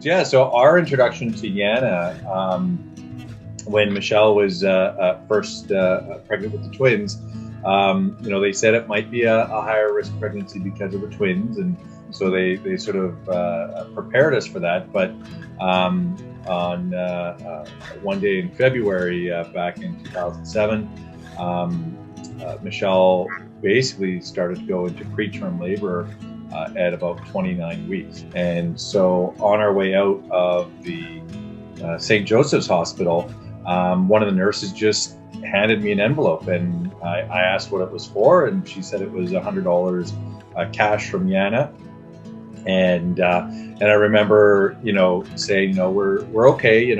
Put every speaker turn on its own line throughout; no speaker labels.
Yeah, so our introduction to YANA, when Michelle was first pregnant with the twins, they said it might be a higher risk pregnancy because of the twins, and so they sort of prepared us for that. But on one day in February back in 2007, Michelle basically started to go into preterm labor at about 29 weeks. And so on our way out of the St. Joseph's Hospital, one of the nurses just handed me an envelope, and I asked what it was for, and she said it was $100 cash from YANA. And I remember, saying, we're okay,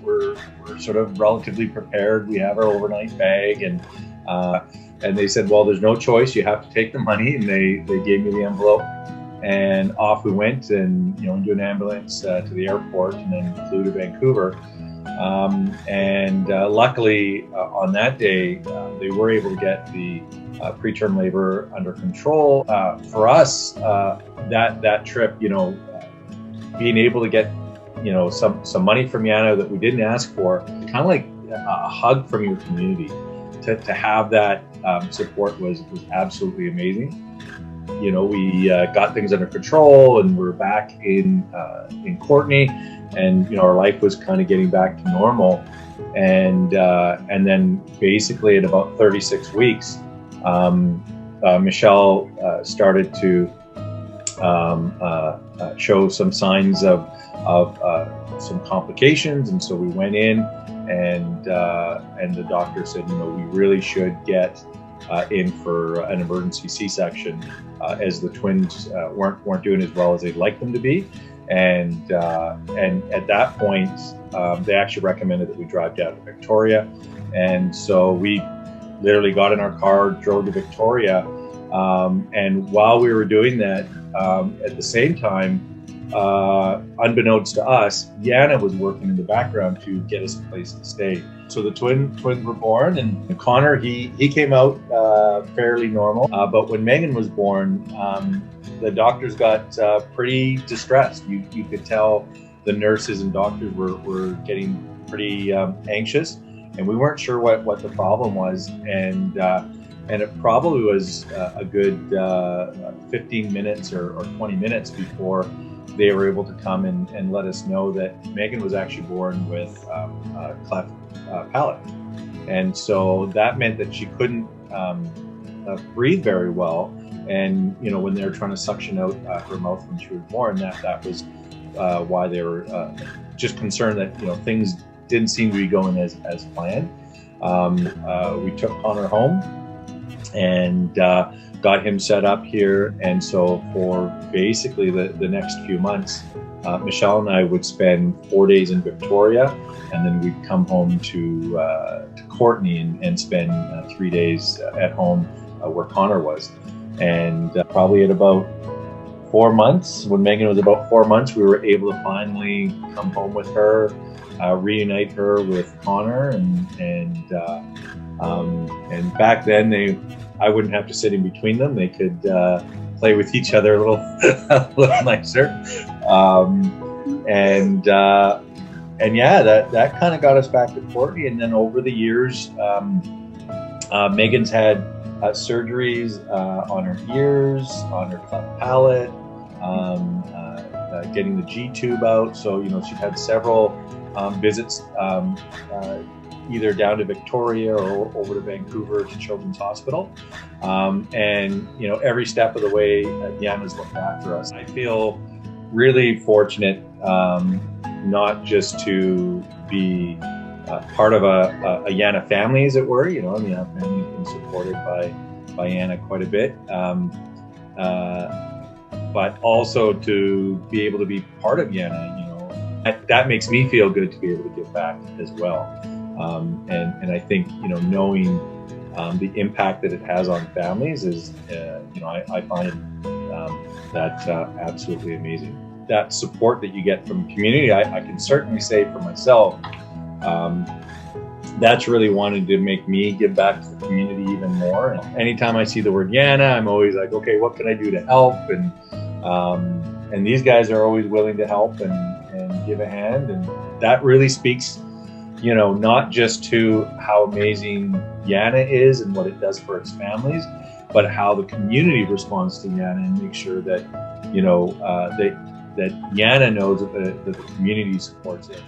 we're sort of relatively prepared. We have our overnight bag, and they said, well, there's no choice. You have to take the money. And they gave me the envelope, and off we went, and into an ambulance to the airport, and then flew to Vancouver. Luckily, on that day, they were able to get the preterm labor under control. For us, that trip, being able to get some money from YANA that we didn't ask for, kind of like a hug from your community. To have that support was absolutely amazing. We got things under control, and we're back in Courtenay, and our life was kind of getting back to normal. And then basically at about 36 weeks, Michelle started to show some signs of some complications, and so we went in, and the doctor said, we really should get in for an emergency C-section, as the twins weren't doing as well as they'd like them to be. And at that point, they actually recommended that we drive down to Victoria. And so we literally got in our car, drove to Victoria. And while we were doing that, at the same time, unbeknownst to us, YANA was working in the background to get us a place to stay. So the twins were born, and Connor, he came out fairly normal. But when Megan was born, the doctors got pretty distressed. You could tell the nurses and doctors were getting pretty anxious, and we weren't sure what the problem was. And it probably was a good 15 minutes or 20 minutes before they were able to come and let us know that Megan was actually born with a cleft palate. And so that meant that she couldn't breathe very well. And, when they were trying to suction out her mouth when she was born, that was why they were just concerned that, things didn't seem to be going as planned. We took Connor home and got him set up here. And so for basically the next few months, Michelle and I would spend 4 days in Victoria, and then we'd come home to Courtenay and spend 3 days at home where Connor was. And probably at about 4 months, when Megan was about 4 months, we were able to finally come home with her, reunite her with Connor, and back then I wouldn't have to sit in between them. They could play with each other a little nicer. And yeah, that kind of got us back to Courtenay. And then over the years, Megan's had surgeries on her ears, on her cleft palate, getting the G-tube out. So, she'd had several visits, either down to Victoria or over to Vancouver to Children's Hospital. And every step of the way, YANA's looked after us. I feel really fortunate, not just to be part of a YANA family, as it were. The YANA family's been supported by YANA quite a bit, but also to be able to be part of YANA. That makes me feel good to be able to give back as well. And I think knowing the impact that it has on families is I find that absolutely amazing. That support that you get from community, I can certainly say for myself, that's really wanted to make me give back to the community even more. And anytime I see the word YANA, I'm always like, okay, what can I do to help? And these guys are always willing to help, and give a hand. And that really speaks, you know, not just to how amazing YANA is and what it does for its families, but how the community responds to YANA and make sure that, you know, that YANA knows that the community supports it.